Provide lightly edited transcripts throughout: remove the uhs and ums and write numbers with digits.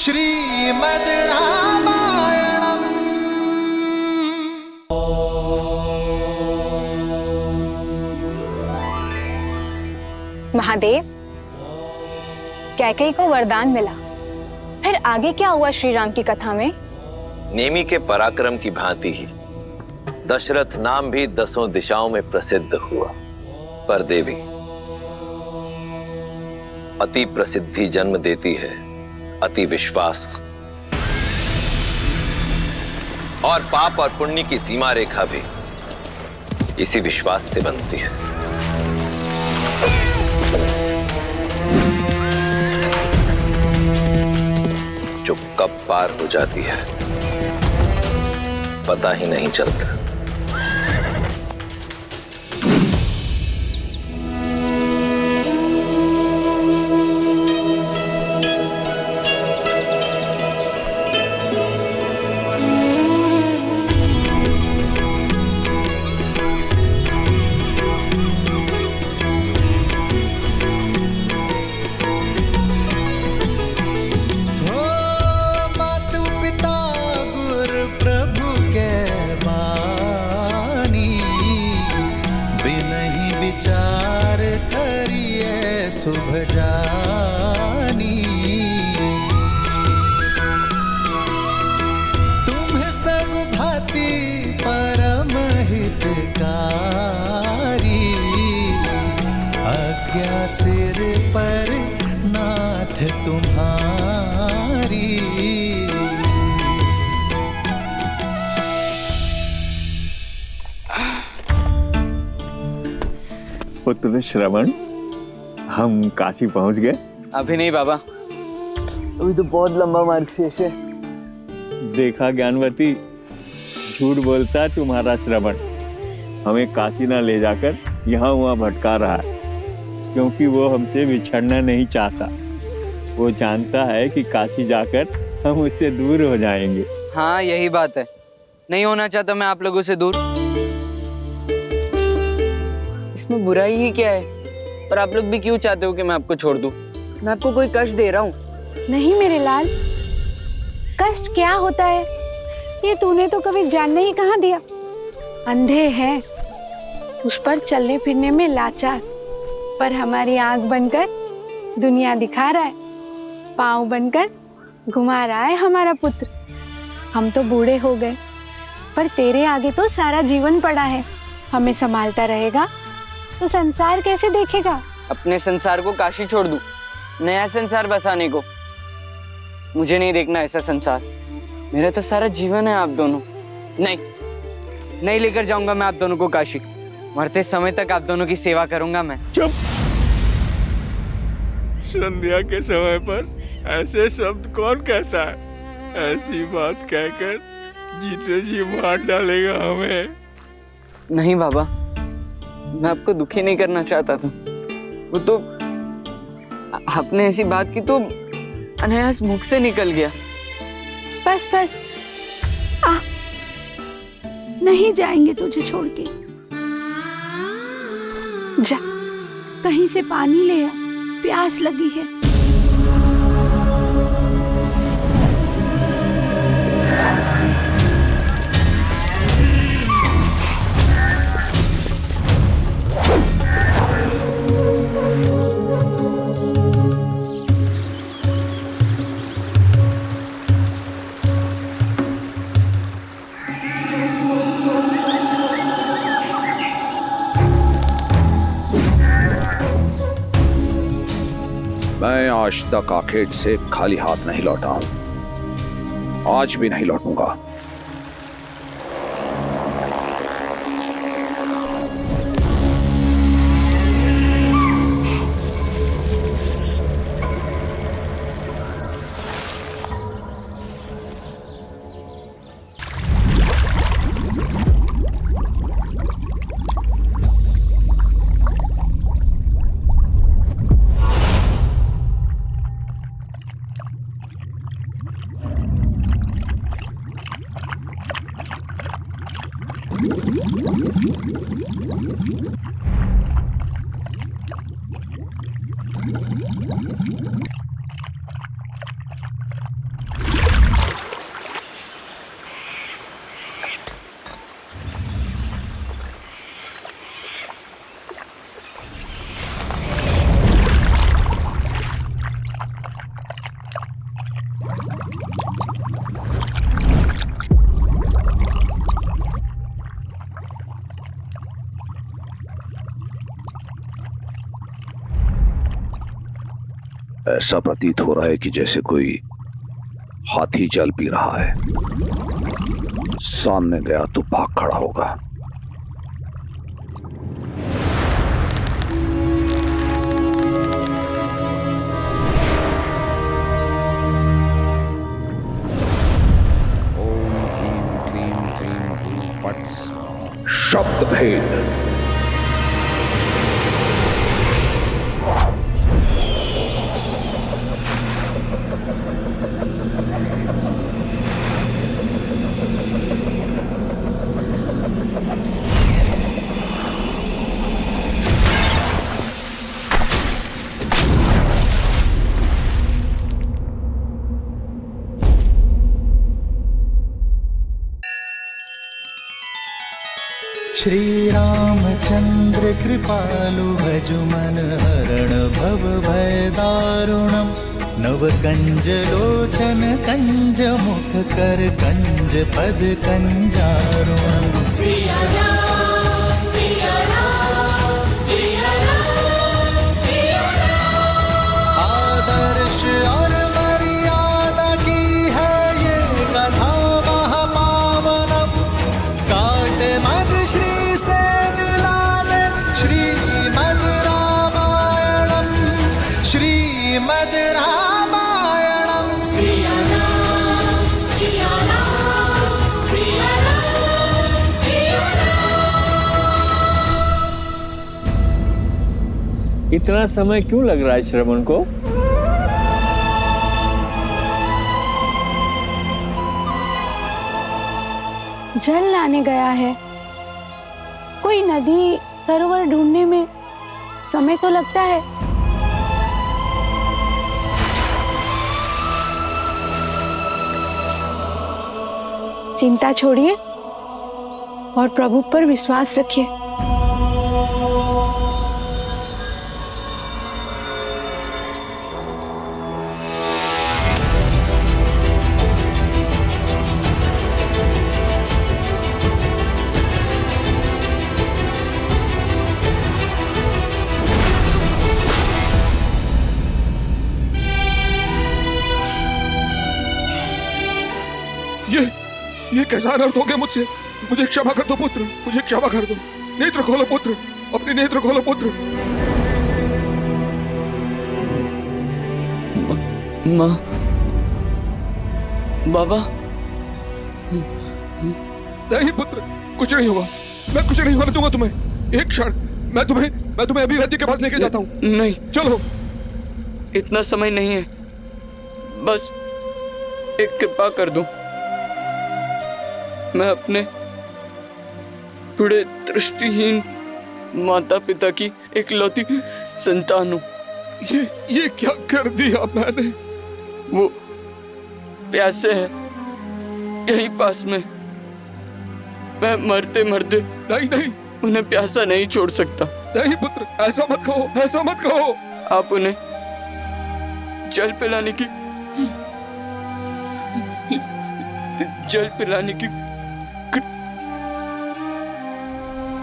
श्रीमद् रामायणम्। महादेव, कैकेयी को वरदान मिला, फिर आगे क्या हुआ श्री राम की कथा में? नेमी के पराक्रम की भांति ही दशरथ नाम भी 10 दिशाओं में प्रसिद्ध हुआ। पर देवी, अति प्रसिद्धि जन्म देती है अति विश्वास को, और पाप और पुण्य की सीमा रेखा भी इसी विश्वास से बनती है। जो कब पार हो जाती है पता ही नहीं चलता। शुभ जानी तुम्हें सब भांति परम हितकारी, आज्ञा सिर पर नाथ तुम्हारी। पुत्र श्रवण, हम काशी पहुंच गए? अभी नहीं बाबा, अभी तो बहुत लंबा मार्ग शेष है। देखा ज्ञानवती, झूठ बोलता है तुम्हारा श्रवण। हमें काशी ना ले जाकर यहाँ वहाँ भटका रहा है, क्योंकि वो हमसे बिछड़ना नहीं चाहता। वो जानता है कि काशी जाकर हम उससे दूर हो जाएंगे। हाँ, यही बात है। नहीं होना चाहता मैं आप लोगों से दूर। इसमें बुराई ही क्या है? पर आप लोग भी क्यों चाहते हो कि मैं आपको छोड़ दूं? मैं आपको कोई कष्ट दे रहा हूँ? नहीं मेरे लाल, कष्ट क्या होता है ये तूने तो कभी जानने ही कहाँ दिया। अंधे हैं, उस पर चलने फिरने में लाचार, पर हमारी आंख बनकर दुनिया दिखा रहा है, पाँव बनकर घुमा रहा है हमारा पुत्र। हम तो बूढ़े हो गए, पर तेरे आगे तो सारा जीवन पड़ा है। हमें संभालता रहेगा तो संसार कैसे देखेगा? अपने संसार को काशी छोड़ दूं, नया संसार बसाने को? मुझे नहीं देखना ऐसा संसार। मेरा तो सारा जीवन है आप दोनों। नहीं लेकर जाऊंगा मैं आप दोनों को काशी। मरते समय तक आप दोनों की सेवा करूंगा मैं। चुप! संध्या के समय पर ऐसे शब्द कौन कहता है? ऐसी बात कहकर जीते जी मार डालेगा हमें। नहीं बाबा, मैं आपको दुखी नहीं करना चाहता था। वो तो आपने ऐसी बात की तो अनायास मुख से निकल गया। बस आ, नहीं जाएंगे तुझे छोड़ के। जा, कहीं से पानी ले आ, प्यास लगी है। मैं आज तक आखेट से खाली हाथ नहीं लौटा हूं, आज भी नहीं लौटूंगा। ऐसा प्रतीत हो रहा है कि जैसे कोई हाथी जल पी रहा है। सामने गया तो भाग खड़ा होगा। ओम ह्रीं क्लीं क्रीं हूं फट्। शब्द भेद। श्री रामचंद्र कृपालु भजु मन हरण भव भय दारुणम। नव कंज लोचन कंज मुख कर कंज पद कंजारुणम। सिया राम सिया राम सिया राम सिया राम। आदर्श और मर्यादा की है ये कथा महापावनम। काट मद श्री से मिला दे श्रीमद् रामायणम। श्रीमद् रामायणम। सिया राम सिया राम सिया राम सिया राम। इतना समय क्यों लग रहा है श्रवण को? जल लाने गया है। कोई नदी सरोवर ढूंढने में समय तो लगता है। चिंता छोड़िए और प्रभु पर विश्वास रखिए। ये कैसा अनर्थ हो गया मुझसे। मुझे क्षमा कर दो पुत्र, मुझे क्षमा कर दो। नेत्र खोलो पुत्र, अपने नेत्र खोलो पुत्र। माँ, बाबा। नहीं पुत्र, कुछ नहीं होगा। मैं कुछ नहीं होने दूंगा तुम्हें। एक क्षण मैं तुम्हें अभी वैद्य के पास लेके जाता हूँ। नहीं, चलो। इतना समय नहीं है। बस एक कृपा कर दो। मैं अपने बूढ़े दृष्टिहीन माता पिता की इकलौती संतान हूँ। ये क्या कर दिया मैंने? वो प्यासे हैं यहीं पास में। मैं मरते मरते नहीं उन्हें प्यासा नहीं छोड़ सकता। नहीं पुत्र, ऐसा मत कहो, ऐसा मत कहो। आप उन्हें जल पिलाने की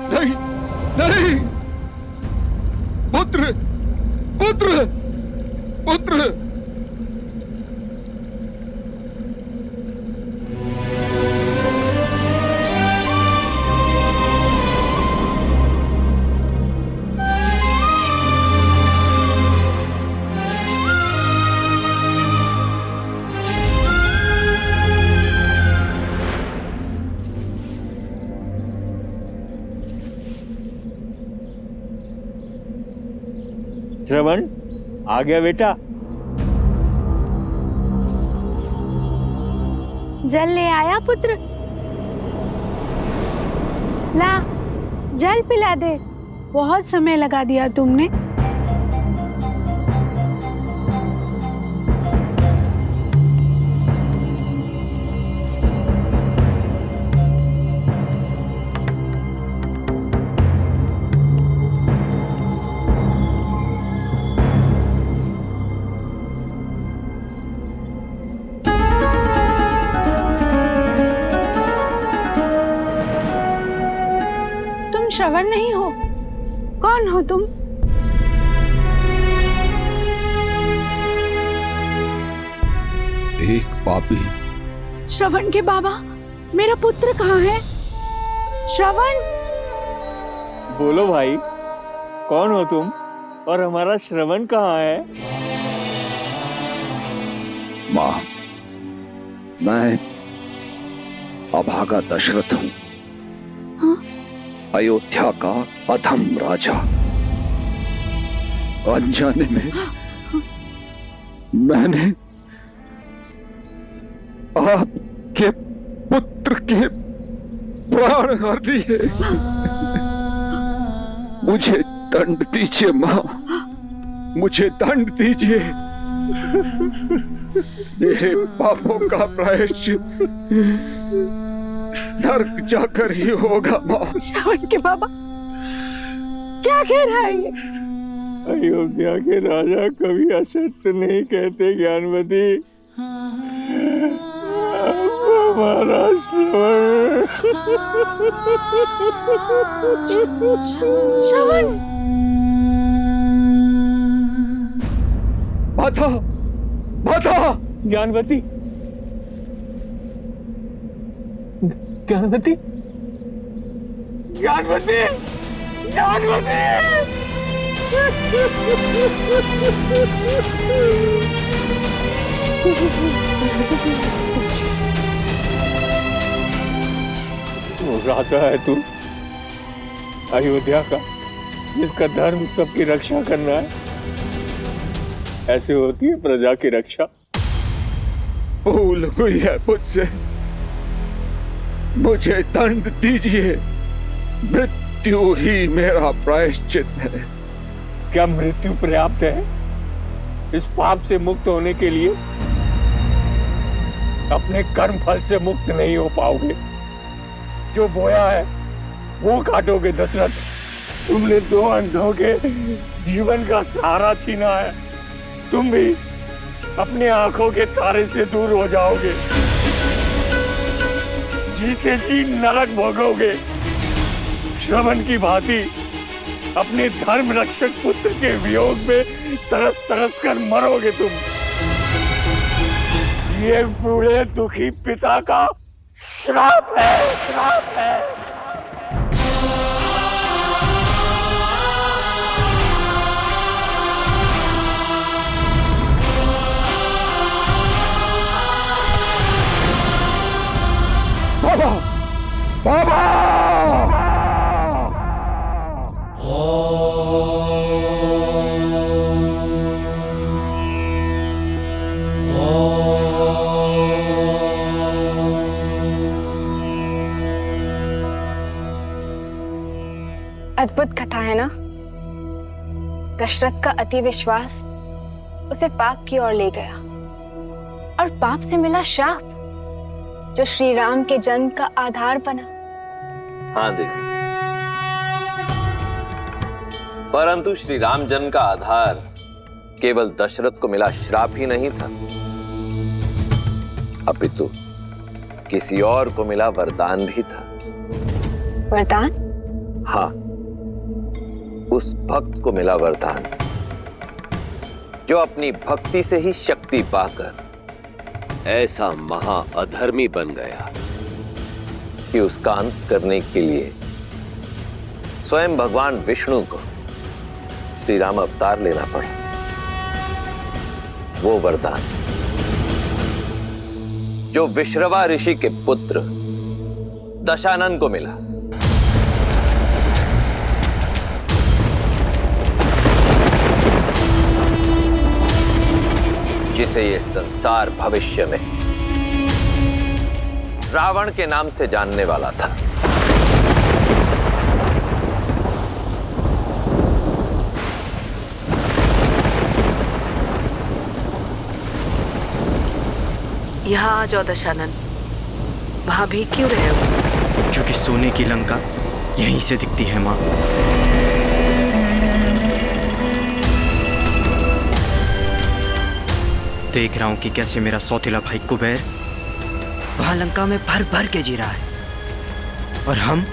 नहीं पुत्र, पुत्र, पुत्र। श्रवण आ गया बेटा। जल ले आया पुत्र? ला, जल पिला दे। बहुत समय लगा दिया तुमने। श्रवण नहीं हो? कौन हो तुम? एक पापी। श्रवण के बाबा, मेरा पुत्र कहाँ है? श्रवण, बोलो भाई, कौन हो तुम और हमारा श्रवण कहाँ है? माँ, मैं अभागा दशरथ हूँ। हाँ? अयोध्या का अधम राजा। अनजाने में मैंने आपके पुत्र के प्राण हर लिए। मुझे दंड दीजिए माँ, मुझे दंड दीजिए। मेरे पापों का प्रायश्चित नरक जाकर ही होगा माँ। श्रवण के बाबा, क्या कह रहा है ये? अयोध्या के राजा कभी असत्य नहीं कहते ज्ञानवती। हमारा श्रवण। श्रवण, माता, माता, ज्ञानवती, ज्ञानवती, ज्ञानवती, ज्ञानवती। राजा है तू, अयोध्या का, जिसका धर्म सबकी रक्षा करना है। ऐसे होती है प्रजा की रक्षा। भूल हुई है मुझसे, मुझे दंड दीजिए। मृत्यु ही मेरा प्रायश्चित है। क्या मृत्यु पर्याप्त है इस पाप से मुक्त होने के लिए? अपने कर्म फल से मुक्त नहीं हो पाओगे। जो बोया है वो काटोगे दशरथ। तुमने दो अंधों के जीवन का सहारा छीना है। तुम भी अपने आंखों के तारे से दूर हो जाओगे। जीते जी नरक भोगोगे। श्रवण की भांति अपने धर्म रक्षक पुत्र के वियोग में तरस तरस कर मरोगे तुम। ये बूढ़े दुखी पिता का श्राप है, श्राप है। बाबा, बाबा, अद्भुत कथा है ना। दशरथ का अति विश्वास उसे पाप की ओर ले गया और पाप से मिला श्राप, जो श्री राम के जन्म का आधार बना। हाँ देवी, परंतु श्री राम जन्म का आधार केवल दशरथ को मिला श्राप ही नहीं था, अपितु किसी और को मिला वरदान भी था। वरदान? हाँ, उस भक्त को मिला वरदान जो अपनी भक्ति से ही शक्ति पाकर ऐसा महा अधर्मी बन गया कि उसका अंत करने के लिए स्वयं भगवान विष्णु को श्री राम अवतार लेना पड़ा। वो वरदान जो विश्रवा ऋषि के पुत्र दशानन को मिला। जिसे ये संसार भविष्य में रावण के नाम से जानने वाला था। यहाँ आ जाओ दशानन। वहां भी क्यों रहे हो? क्योंकि सोने की लंका यहीं से दिखती है माँ। देख रहा हूं कि कैसे मेरा सौतेला भाई कुबेर वहां लंका में भर भर के जी रहा है और हम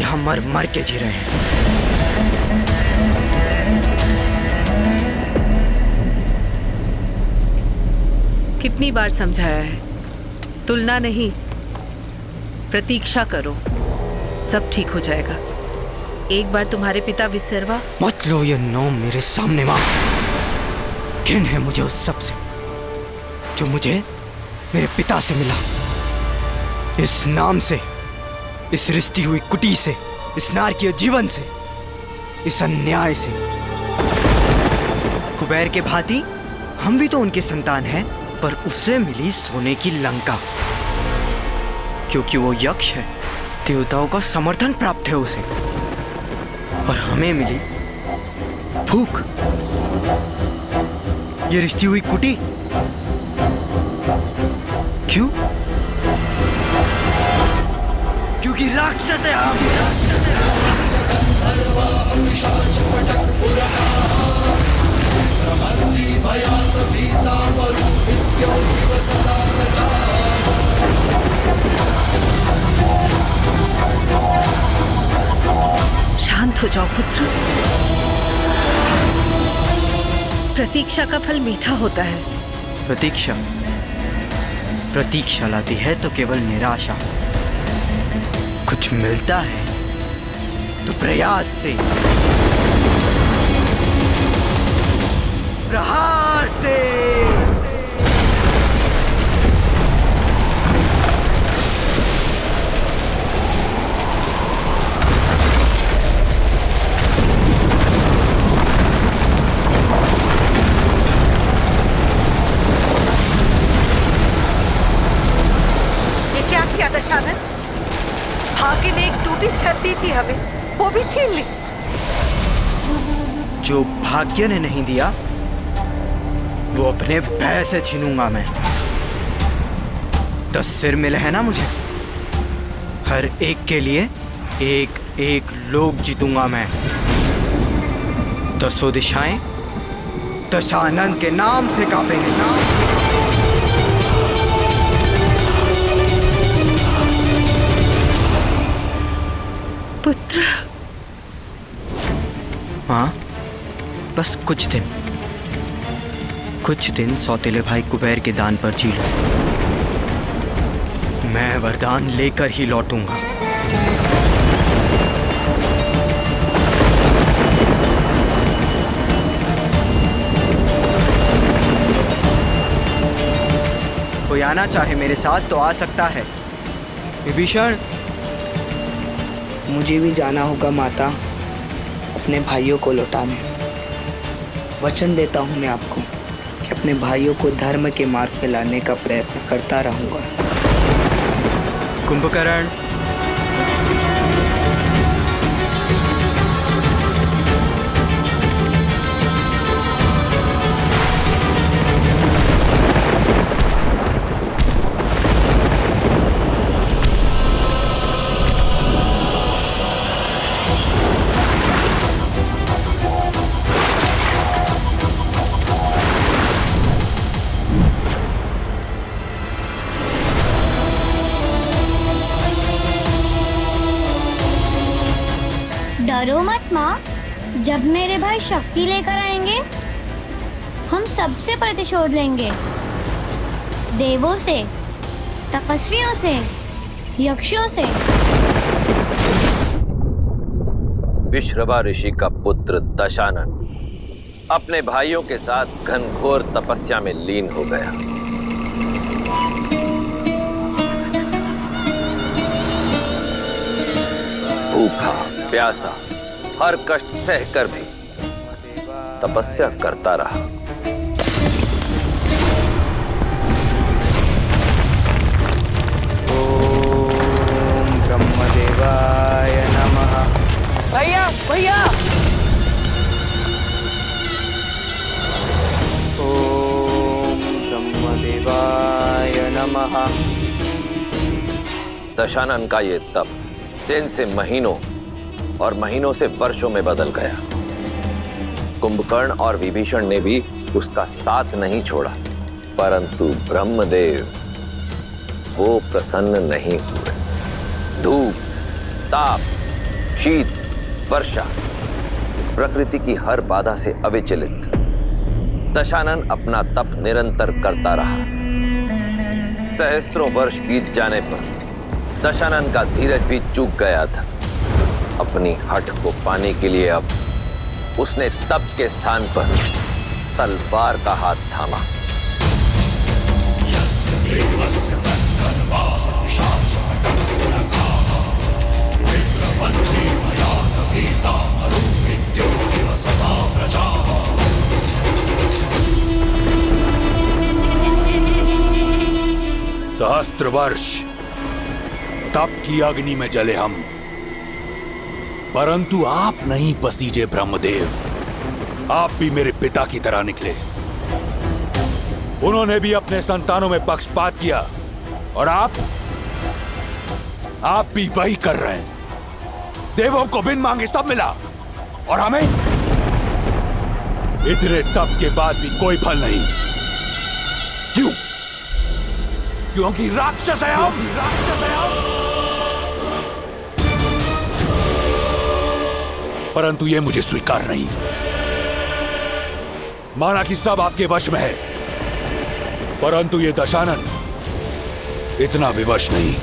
यहां मर मर के जी रहे हैं। कितनी बार समझाया है, तुलना नहीं, प्रतीक्षा करो, सब ठीक हो जाएगा। एक बार तुम्हारे पिता विसर्वा। मत लो ये नाम मेरे सामने माँ। घिन है मुझे उस सब से जो मुझे मेरे पिता से मिला। इस नाम से, इस रिश्ती हुई कुटी से, इस नारकीय जीवन से, इस अन्याय से। कुबेर के भांति हम भी तो उनके संतान हैं, पर उसे मिली सोने की लंका, क्योंकि वो यक्ष है। देवताओं का समर्थन प्राप्त है उसे, और हमें मिली भूख, ये रिश्ती हुई कुटी। क्यों? क्योंकि राक्षस है हम। शांत हो जाओ पुत्र। प्रतीक्षा का फल मीठा होता है। प्रतीक्षा प्रतीक्षा लाती है तो केवल निराशा। कुछ मिलता है तो प्रयास से, प्रहार से। किया दशानन, भाग्य ने एक टूटी छत दी थी हमें, वो भी छीन ली। जो भाग्य ने नहीं दिया वो अपने भय से छीनूंगा मैं। 10 सिर मिले हैं ना मुझे, हर एक के लिए एक एक लोक जीतूंगा मैं। 10 दिशाएं दशानन के नाम से कांपेंगे। पुत्र। हाँ, बस कुछ दिन सौतेले भाई कुबेर के दान पर जी लो। मैं वरदान लेकर ही लौटूंगा। कोई आना चाहे मेरे साथ तो आ सकता है। विभीषण, मुझे भी जाना होगा माता, अपने भाइयों को लौटाने। वचन देता हूँ मैं आपको कि अपने भाइयों को धर्म के मार्ग पे लाने का प्रयत्न करता रहूँगा। कुंभकर्ण, डरो मत माँ, जब मेरे भाई शक्ति लेकर आएंगे हम सबसे प्रतिशोध लेंगे। देवों से, तपस्वियों से, यक्षों से। विश्रवा ऋषि का पुत्र दशानन अपने भाइयों के साथ घनघोर तपस्या में लीन हो गया। भूखा प्यासा हर कष्ट सहकर भी तपस्या करता रहा। ओम ब्रह्मदेवाय नमः। भैया भैया, ओम ब्रह्मदेवाय नमः। दशानन का ये तप दिन से महीनों और महीनों से वर्षों में बदल गया। कुंभकर्ण और विभीषण ने भी उसका साथ नहीं छोड़ा, परंतु ब्रह्मदेव वो प्रसन्न नहीं हुए। धूप, ताप, शीत, वर्षा, प्रकृति की हर बाधा से अविचलित दशानन अपना तप निरंतर करता रहा। सहस्त्रों वर्ष बीत जाने पर दशानन का धीरज भी चूक गया था। अपनी हठ को पाने के लिए अब उसने तप के स्थान पर तलवार का हाथ थामा। सहस्त्र वर्ष तप की अग्नि में जले हम, परंतु आप नहीं पसीजे ब्रह्मदेव। आप भी मेरे पिता की तरह निकले। उन्होंने भी अपने संतानों में पक्षपात किया और आप भी वही कर रहे हैं। देवों को बिन मांगे सब मिला और हमें इतने तप के बाद भी कोई फल नहीं। क्यों? क्योंकि राक्षस है हम। परंतु यह मुझे स्वीकार नहीं। माना कि सब आपके वश में है, परंतु यह दशानन इतना विवश नहीं।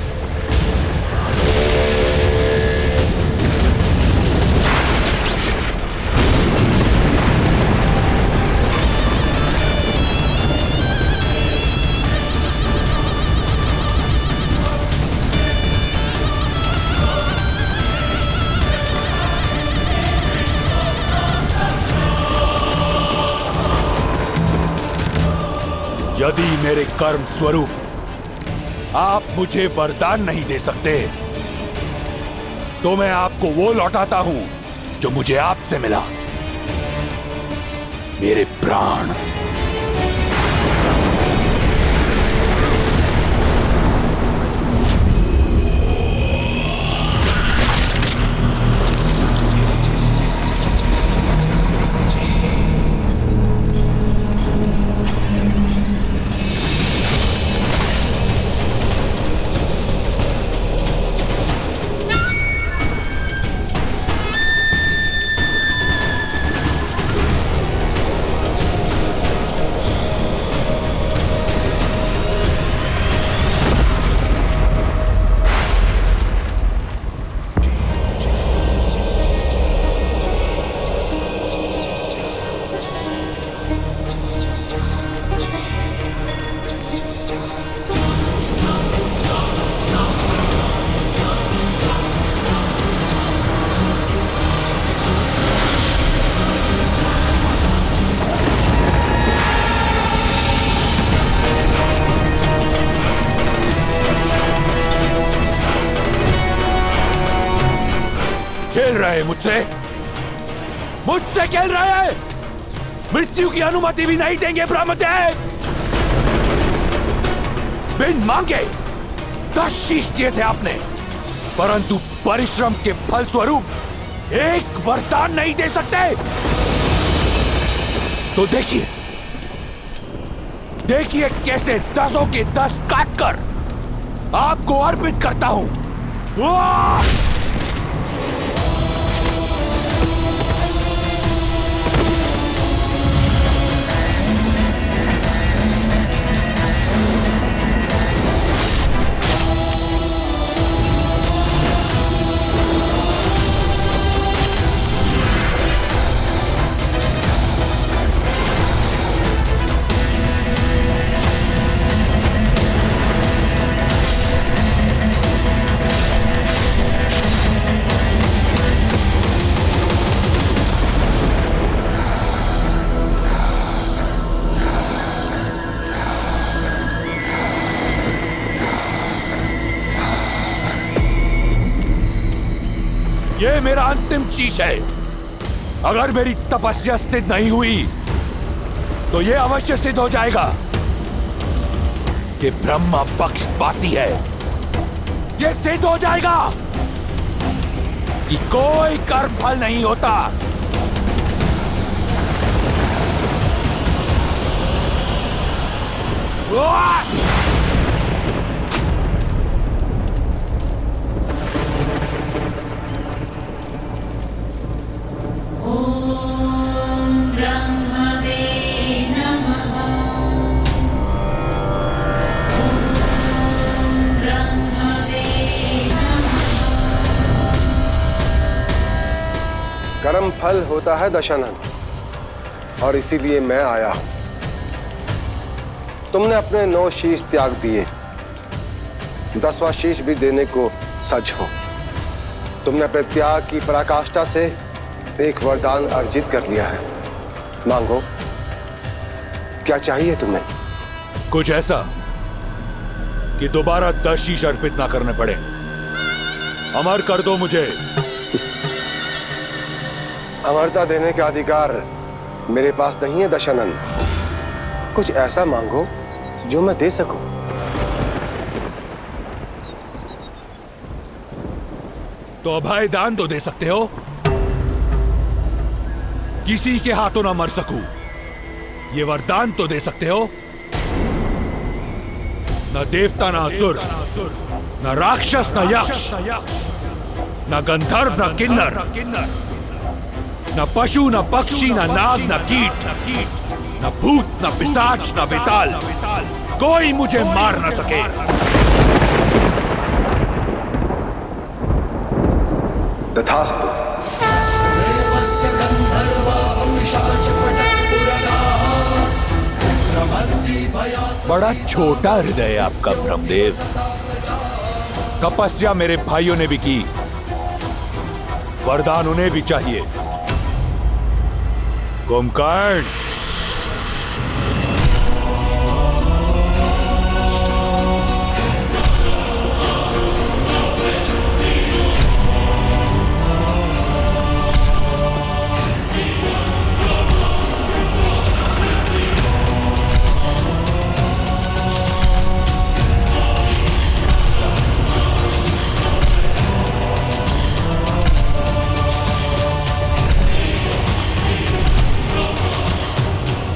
यदि मेरे कर्म स्वरूप आप मुझे वरदान नहीं दे सकते, तो मैं आपको वो लौटाता हूं जो मुझे आपसे मिला, मेरे प्राण। खेल रहे मुझसे खेल रहे हैं। मृत्यु की अनुमति भी नहीं देंगे ब्रह्मदेव। बिन मांगे 10 शीश दिए थे आपने, परंतु परिश्रम के फल स्वरूप एक वरदान नहीं दे सकते। तो देखिए कैसे 10 के 10 काटकर आपको अर्पित करता हूं। ये मेरा अंतिम शीश है। अगर मेरी तपस्या सिद्ध नहीं हुई तो ये अवश्य सिद्ध हो जाएगा कि ब्रह्मा पक्षपाती है। ये सिद्ध हो जाएगा कि कोई कर्म फल नहीं होता। ब्रह्मवे नमः। कर्म फल होता है दशानन, और इसीलिए मैं आया हूं। तुमने अपने 9 शीश त्याग दिए, 10वां शीश भी देने को सज हो। तुमने अपने त्याग की पराकाष्ठा से एक वरदान अर्जित कर लिया है। मांगो, क्या चाहिए तुम्हें? कुछ ऐसा कि दोबारा 10 शीश अर्पित ना करने पड़े। अमर कर दो मुझे। अमरता देने का अधिकार मेरे पास नहीं है दशानन। कुछ ऐसा मांगो जो मैं दे सकूं। तो अभय दान तो दे सकते हो, किसी के हाथों ना मर सकूं, ये वरदान तो दे सकते हो। न देवता न असुर, न राक्षस न यक्ष, न गंधर्व न किन्नर, न पशु न पक्षी न नाग न कीट, न भूत न पिशाच न बेताल, कोई मुझे मार न सके। तथास्तु। बड़ा छोटा हृदय है आपका ब्रह्मदेव। तपस्या मेरे भाइयों ने भी की, वरदान उन्हें भी चाहिए। कुंभकर्ण,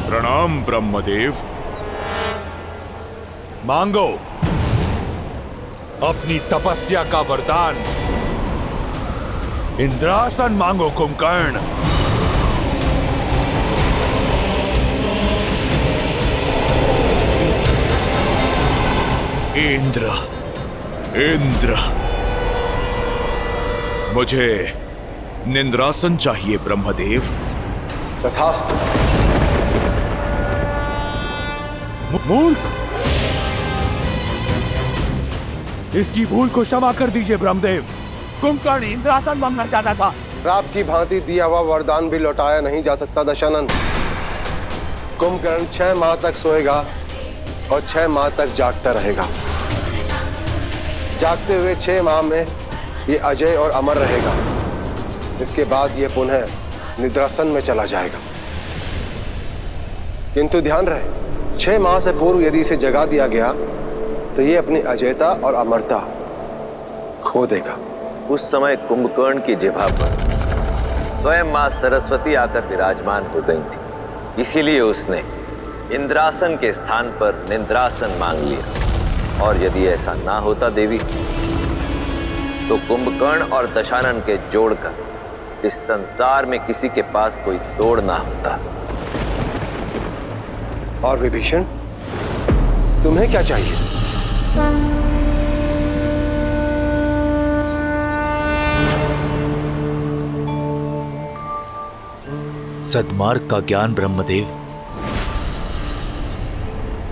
प्रणाम ब्रह्मदेव। मांगो अपनी तपस्या का वरदान। इंद्रासन मांगो कुंभकर्ण। इंद्र, इंद्र, मुझे निंद्रासन चाहिए ब्रह्मदेव। तथास्तु। मूर्ख, इसकी भूल को क्षमा कर दीजिए ब्रह्मदेव। कुंभकर्ण इंद्रासन मांगना चाहता था। श्राप की भांति दिया हुआ वरदान भी लौटाया नहीं जा सकता दशानन। कुंभकर्ण 6 माह तक सोएगा और 6 माह तक जागता रहेगा। जागते हुए 6 माह में ये अजय और अमर रहेगा। इसके बाद ये पुनः निद्रासन में चला जाएगा। किंतु ध्यान रहे, 6 माह से पूर्व यदि इसे जगा दिया गया तो ये अपनी अजयता और अमरता खो देगा। उस समय कुंभकर्ण की जिह्वा पर स्वयं मां सरस्वती आकर विराजमान हो गई थी, इसीलिए उसने इंद्रासन के स्थान पर निंद्रासन मांग लिया। और यदि ऐसा ना होता देवी, तो कुंभकर्ण और दशानन के जोड़कर इस संसार में किसी के पास कोई तोड़ ना होता। और विभीषण, तुम्हें क्या चाहिए? सद्मार्ग का ज्ञान ब्रह्मदेव,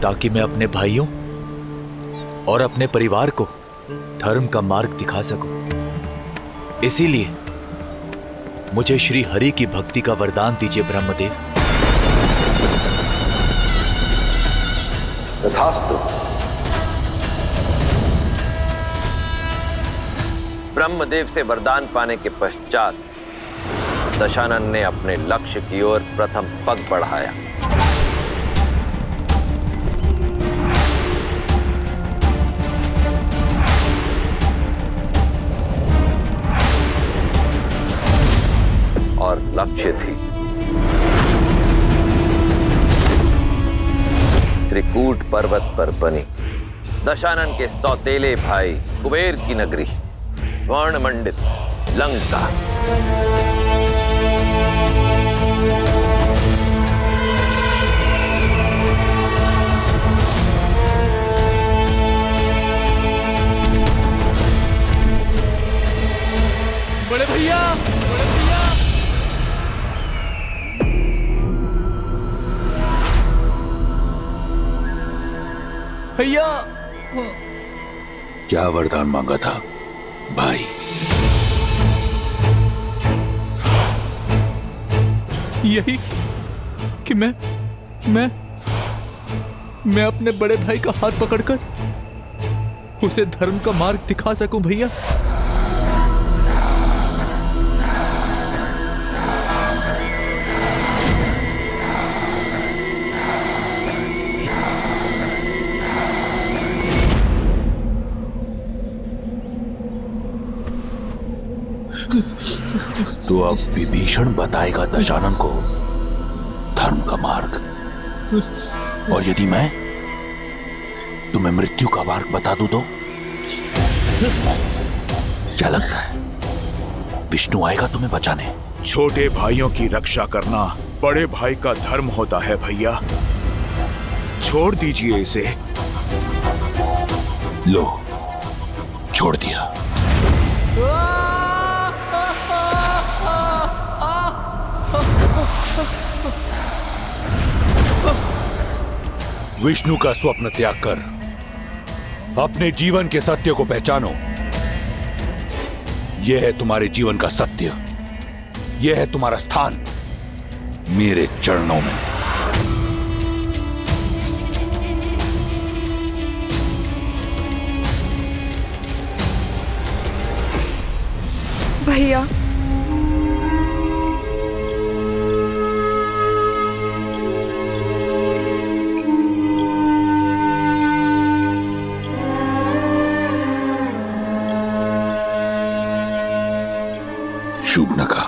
ताकि मैं अपने भाइयों और अपने परिवार को धर्म का मार्ग दिखा सकूं। इसीलिए मुझे श्री हरि की भक्ति का वरदान दीजिए ब्रह्मदेव। तथास्तु। ब्रह्मदेव से वरदान पाने के पश्चात दशानन ने अपने लक्ष्य की ओर प्रथम पग बढ़ाया। और लक्ष्य थी त्रिकूट पर्वत पर बनी दशानन के सौतेले भाई कुबेर की नगरी स्वर्ण मंडित लंका। बड़े भैया, भैया। क्या वरदान मांगा था भाई? यही कि मैं अपने बड़े भाई का हाथ पकड़कर उसे धर्म का मार्ग दिखा सकूं भैया। तो अब विभीषण बताएगा दशानन को धर्म का मार्ग, और यदि मैं तुम्हें मृत्यु का मार्ग बता दूं तो क्या लगता है विष्णु आएगा तुम्हें बचाने? छोटे भाइयों की रक्षा करना बड़े भाई का धर्म होता है भैया, छोड़ दीजिए इसे। लो, छोड़ दिया। विष्णु का स्वप्न त्याग कर अपने जीवन के सत्य को पहचानो। यह है तुम्हारे जीवन का सत्य, यह है तुम्हारा स्थान मेरे चरणों में। भैया, शूर्पणखा,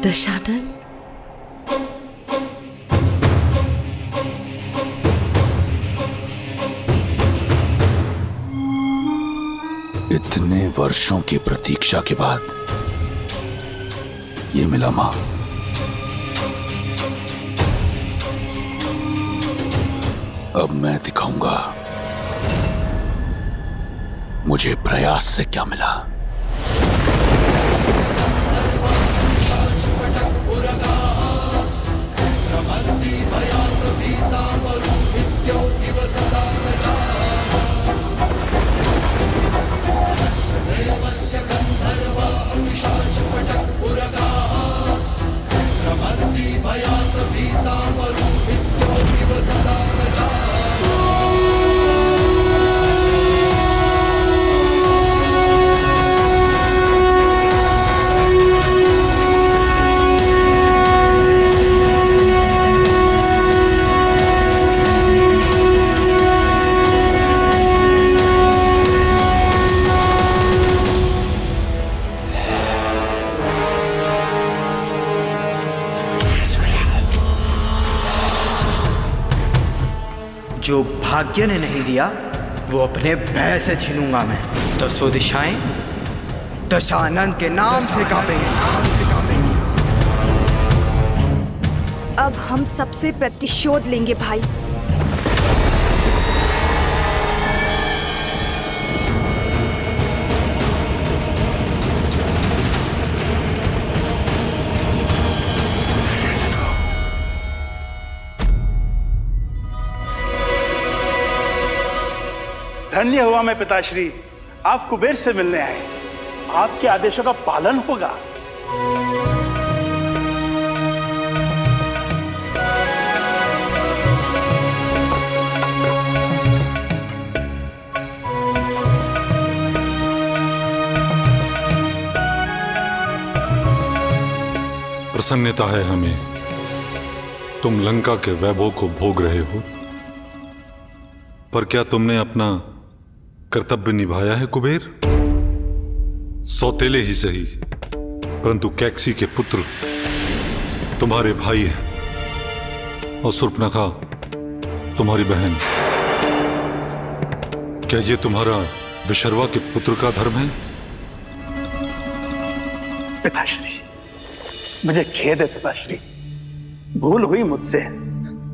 दशानन, इतने वर्षों की प्रतीक्षा के बाद ये मिला मां। अब मैं दिखाऊंगा मुझे प्रयास से क्या मिला। जो भाग्य ने नहीं दिया वो अपने भय से छीनूंगा मैं। दसों दिशाएं दशानन के नाम से कांपेंगी। अब हम सबसे प्रतिशोध लेंगे भाई। धन्य हुआ मैं पिताश्री, आप कुबेर से मिलने आए। आपके आदेशों का पालन होगा। प्रसन्नता है हमें, तुम लंका के वैभव को भोग रहे हो, पर क्या तुमने अपना कर्तव्य निभाया है कुबेर? सौतेले ही सही, परंतु कैकसी के पुत्र तुम्हारे भाई हैं, और शूर्पणखा तुम्हारी बहन, क्या ये तुम्हारा विशर्वा के पुत्र का धर्म है? पिताश्री, मुझे खेद है पिताश्री, भूल हुई मुझसे,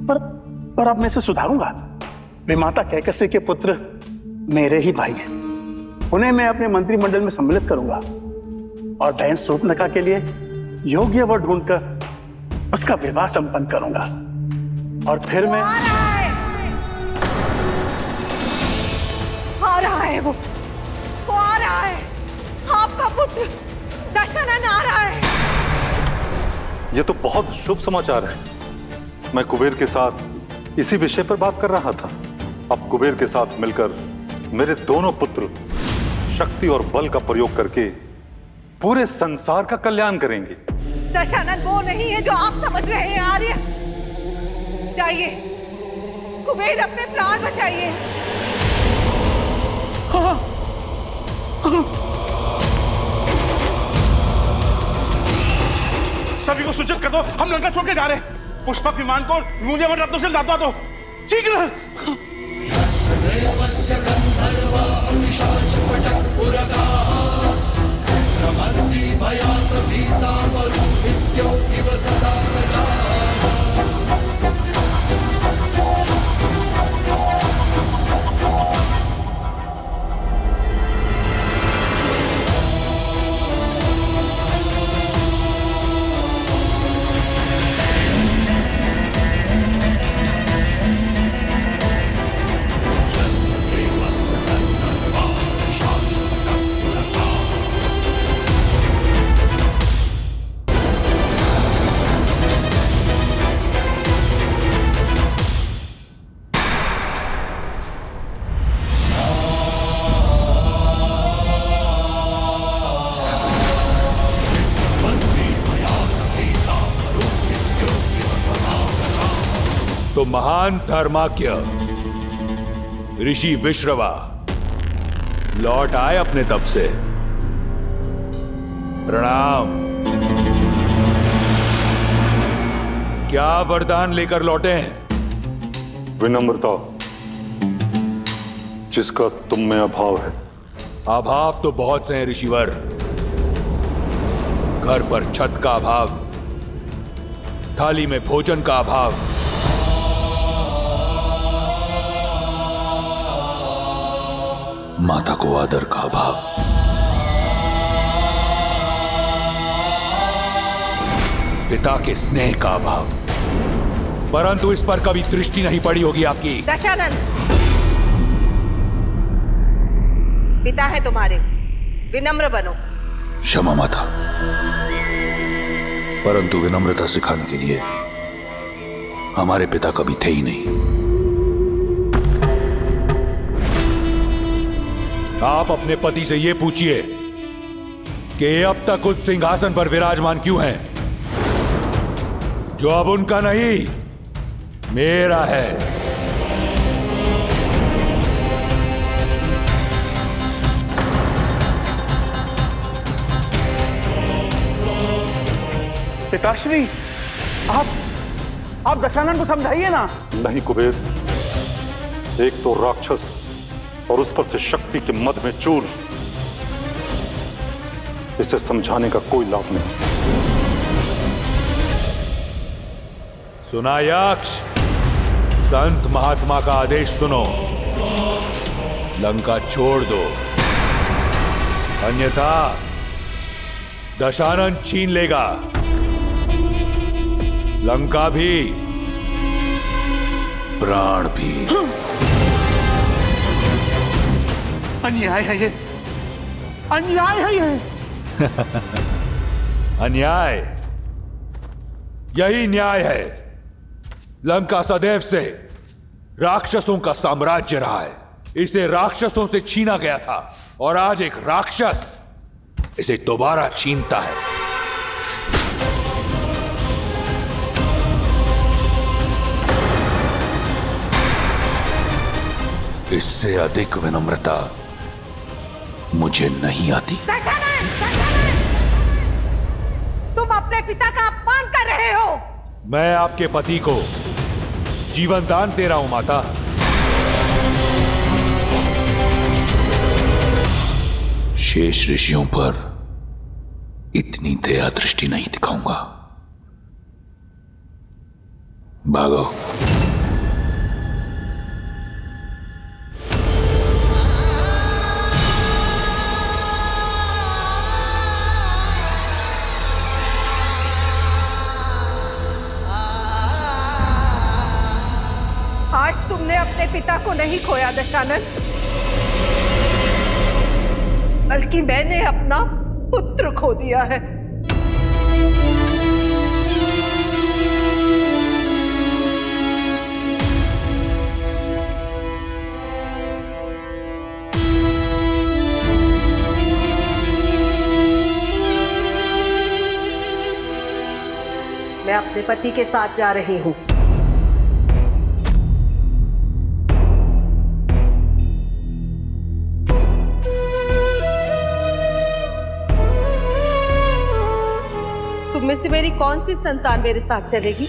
पर अब मैं इसे सुधारूंगा। वे माता कैकसी के पुत्र मेरे ही भाई हैं, उन्हें मैं अपने मंत्रिमंडल में सम्मिलित करूंगा और बहन शूर्पणखा के लिए योग्य वर ढूंढकर उसका विवाह संपन्न करूंगा। और फिर मैं आ रहा है, वो आ रहा है, आपका पुत्र दशानन आ रहा है। ये तो बहुत शुभ समाचार है। मैं कुबेर के साथ इसी विषय पर बात कर रहा था। अब कुबेर के साथ मिलकर मेरे दोनों पुत्र शक्ति और बल का प्रयोग करके पूरे संसार का कल्याण करेंगे। दशानन वो नहीं है जो आप समझ रहे हैं आर्य। जाइए, कुबेर अपने प्राण बचाइए। सभी को सूचित कर दो, हम लंका छोड़ के जा रहे हैं। पुष्पक विमान को मूल्यवान रत्नों से लादवा दो, शीघ्र। तो महान धर्माज्ञ ऋषि विश्रवा लौट आए अपने तप से। प्रणाम। क्या वरदान लेकर लौटे हैं? विनम्रता, जिसका तुम में अभाव है। अभाव तो बहुत से हैं ऋषिवर। घर पर छत का अभाव, थाली में भोजन का अभाव, माता को आदर का अभाव, पिता के स्नेह का अभाव। परंतु इस पर कभी दृष्टि नहीं पड़ी होगी आपकी। दशानन, पिता है तुम्हारे, विनम्र बनो। क्षमा माता, परंतु विनम्रता सिखाने के लिए हमारे पिता कभी थे ही नहीं। आप अपने पति से यह पूछिए कि अब तक उस सिंहासन पर विराजमान क्यों हैं, जो अब उनका नहीं मेरा है। पिताश्री, आप दशानन को समझाइए ना। नहीं कुबेर, एक तो राक्षस और उस पर से शक्ति के मद में चूर, इसे समझाने का कोई लाभ नहीं। सुना यक्ष, संत महात्मा का आदेश सुनो, लंका छोड़ दो, अन्यथा दशानन छीन लेगा, लंका भी, प्राण भी। अन्याय है ये, अन्याय है ये। अन्याय? यही न्याय है। लंका सदैव से राक्षसों का साम्राज्य रहा है। इसे राक्षसों से छीना गया था और आज एक राक्षस इसे दोबारा छीनता है। इससे अधिक विनम्रता मुझे नहीं आती। दशानन, तुम अपने पिता का अपमान कर रहे हो। मैं आपके पति को जीवन दान दे रहा हूं माता। शेष ऋषियों पर इतनी दया दृष्टि नहीं दिखाऊंगा। भागो। आज तुमने अपने पिता को नहीं खोया दशानन, बल्कि मैंने अपना पुत्र खो दिया है। मैं अपने पति के साथ जा रही हूँ। तुम में से मेरी कौन सी संतान मेरे साथ चलेगी?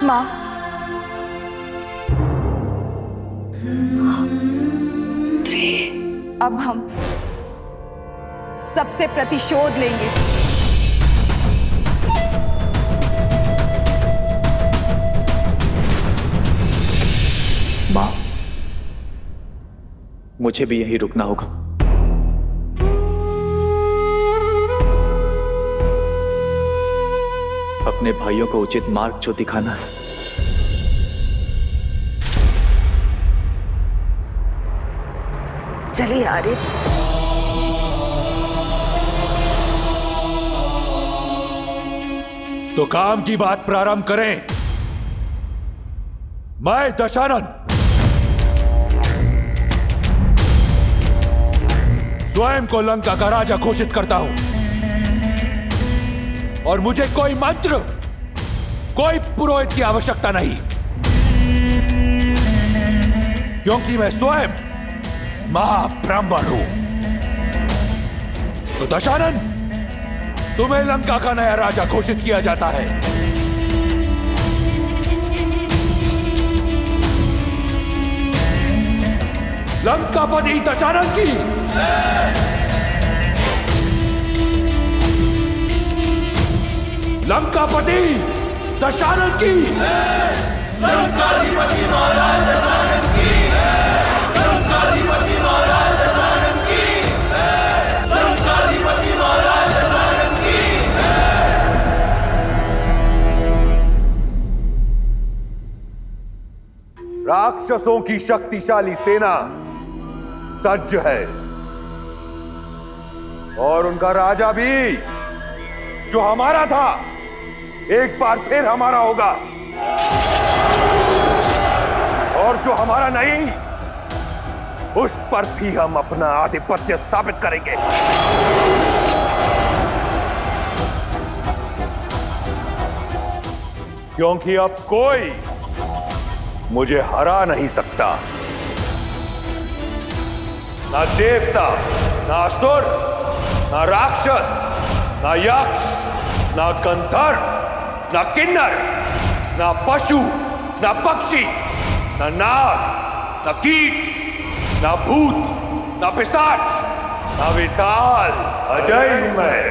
माँ, अब हम सबसे प्रतिशोध लेंगे। माँ, मुझे भी यहीं रुकना होगा। अपने भाइयों को उचित मार्ग जो दिखाना है। चलिए आर्य। तो काम की बात प्रारंभ करें। मैं दशानन स्वयं को लंका का राजा घोषित करता हूं, और मुझे कोई मंत्र, कोई पुरोहित की आवश्यकता नहीं, क्योंकि मैं स्वयं महाब्राह्मण हूं। तो दशानन, तुम्हें लंका का नया राजा घोषित किया जाता है। लंकापति दशानन की लंकापति दशानन की लंकाधिपति महाराज दशानन की लंकाधिपति महाराज दशानन की लंकाधिपति महाराज दशानन की। राक्षसों की शक्तिशाली सेना सज्ज है, और उनका राजा भी, जो हमारा था, एक बार फिर हमारा होगा, और जो हमारा नहीं, उस पर भी हम अपना आधिपत्य स्थापित करेंगे। क्योंकि अब कोई मुझे हरा नहीं सकता। ना देवता, ना असुर, ना राक्षस, ना यक्ष, ना गंधर्व, ना किन्नर, ना पशु, ना पक्षी, ना नाग, ना कीट, ना भूत, ना पिशाच, ना विताल। अजय मैं,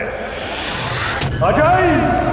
अजय।